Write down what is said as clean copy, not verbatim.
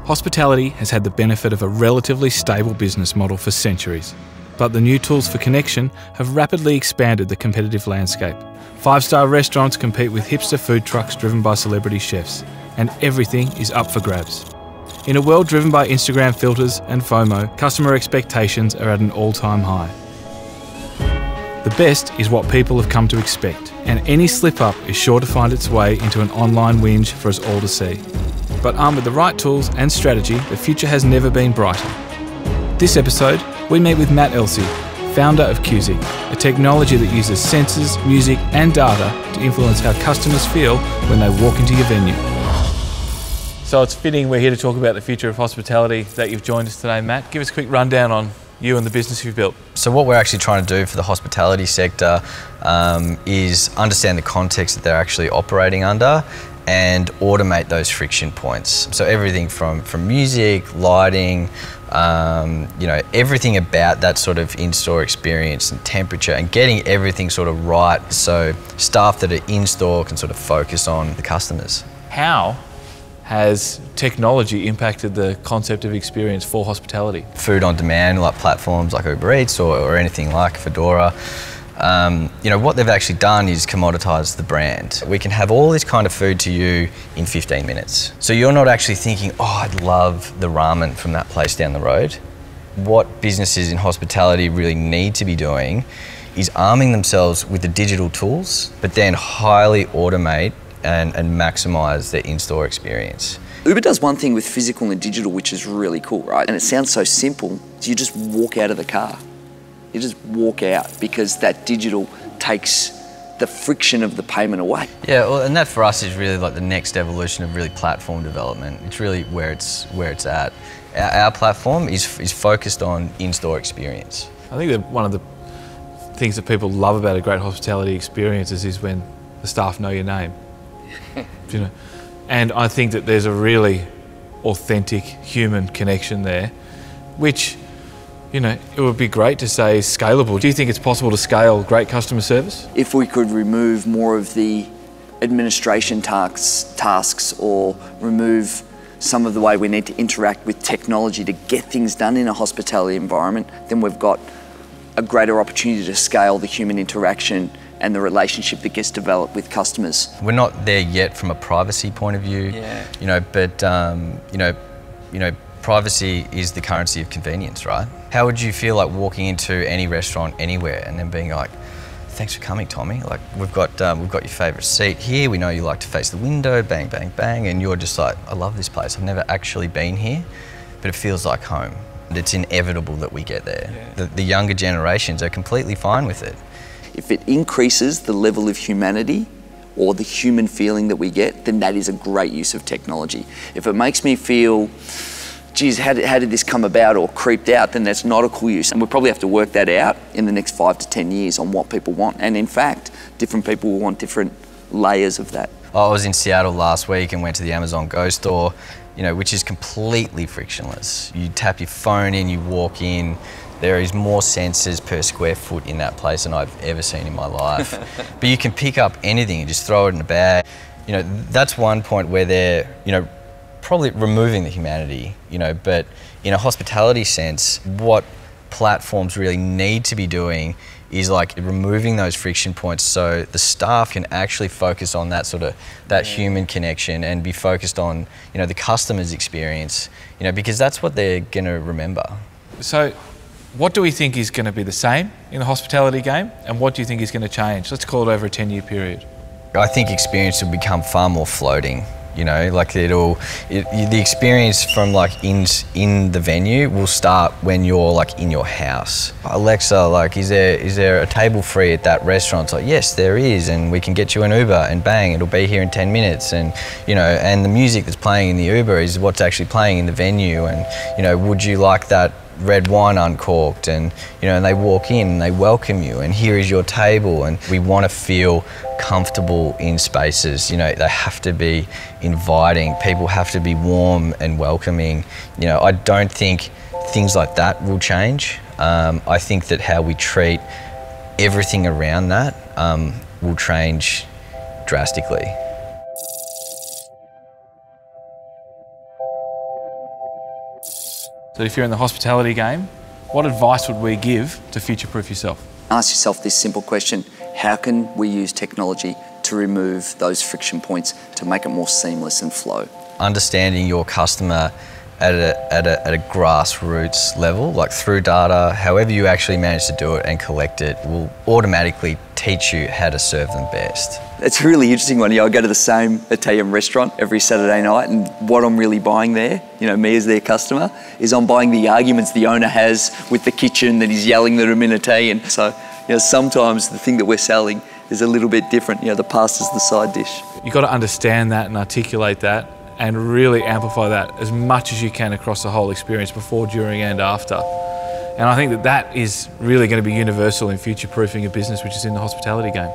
Hospitality has had the benefit of a relatively stable business model for centuries, but the new tools for connection have rapidly expanded the competitive landscape. Five-star restaurants compete with hipster food trucks driven by celebrity chefs, and everything is up for grabs. In a world driven by Instagram filters and FOMO, customer expectations are at an all-time high. The best is what people have come to expect, and any slip-up is sure to find its way into an online whinge for us all to see. But armed with the right tools and strategy, the future has never been brighter. This episode, we meet with Matt Elsey, founder of QZ, a technology that uses sensors, music and data to influence how customers feel when they walk into your venue. So it's fitting we're here to talk about the future of hospitality that you've joined us today, Matt. Give us a quick rundown on you and the business you've built. So what we're actually trying to do for the hospitality sector is understand the context that they're actually operating under and automate those friction points. So everything from music, lighting, everything about that sort of in-store experience and temperature and getting everything sort of right so staff that are in-store can sort of focus on the customers. How has technology impacted the concept of experience for hospitality? Food on demand, like platforms like Uber Eats or anything like Fedora, what they've actually done is commoditize the brand. We can have all this kind of food to you in 15 minutes. So you're not actually thinking, oh, I'd love the ramen from that place down the road. What businesses in hospitality really need to be doing is arming themselves with the digital tools, but then highly automate and maximize their in-store experience. Uber does one thing with physical and digital which is really cool, right? And it sounds so simple, you just walk out of the car. You just walk out because that digital takes the friction of the payment away. Yeah, well, and that for us is really like the next evolution of really platform development. It's really where it's at. Our platform is focused on in-store experience. I think that one of the things that people love about a great hospitality experience is when the staff know your name. And I think that there's a really authentic human connection there, which it would be great to say is scalable. Do you think it's possible to scale great customer service? If we could remove more of the administration tasks or remove some of the way we need to interact with technology to get things done in a hospitality environment, then we've got a greater opportunity to scale the human interaction and the relationship that gets developed with customers. We're not there yet from a privacy point of view, but privacy is the currency of convenience, right? How would you feel like walking into any restaurant anywhere and then being like, thanks for coming, Tommy. Like we've got your favourite seat here. We know you like to face the window, bang, bang, bang. And you're just like, I love this place. I've never actually been here, but it feels like home. It's inevitable that we get there. Yeah. The younger generations are completely fine with it. If it increases the level of humanity or the human feeling that we get, then that is a great use of technology. If it makes me feel, geez, how did this come about or creeped out, then that's not a cool use. And we'll probably have to work that out in the next 5 to 10 years on what people want. And in fact, different people will want different layers of that. I was in Seattle last week and went to the Amazon Go store, which is completely frictionless. You tap your phone in, you walk in, there is more sensors per square foot in that place than I've ever seen in my life. But you can pick up anything and just throw it in a bag. That's one point where they're, probably removing the humanity, but in a hospitality sense, what platforms really need to be doing is like removing those friction points so the staff can actually focus on that human connection and be focused on, the customer's experience, because that's what they're gonna remember. So what do we think is going to be the same in the hospitality game, and what do you think is going to change? Let's call it over a 10-year period. I think experience will become far more floating. The experience from like in the venue will start when you're like in your house. Alexa, like, is there a table free at that restaurant? It's like, yes, there is, and we can get you an Uber, and bang, it'll be here in 10 minutes. And and the music that's playing in the Uber is what's actually playing in the venue. And would you like that red wine uncorked? And and they walk in and they welcome you, and here is your table. And we want to feel comfortable in spaces. They have to be inviting. People have to be warm and welcoming. I don't think things like that will change. I think that how we treat everything around that will change drastically. that if you're in the hospitality game, what advice would we give to future-proof yourself? Ask yourself this simple question: how can we use technology to remove those friction points to make it more seamless and flow? Understanding your customer at a grassroots level, like through data, however you actually manage to do it and collect it, will automatically teach you how to serve them best. It's a really interesting one. I go to the same Italian restaurant every Saturday night, and what I'm really buying there, me as their customer, is I'm buying the arguments the owner has with the kitchen that he's yelling at them in Italian. So, sometimes the thing that we're selling is a little bit different. The pasta's the side dish. You've got to understand that and articulate that and really amplify that as much as you can across the whole experience, before, during and after. And I think that is really going to be universal in future-proofing a business which is in the hospitality game.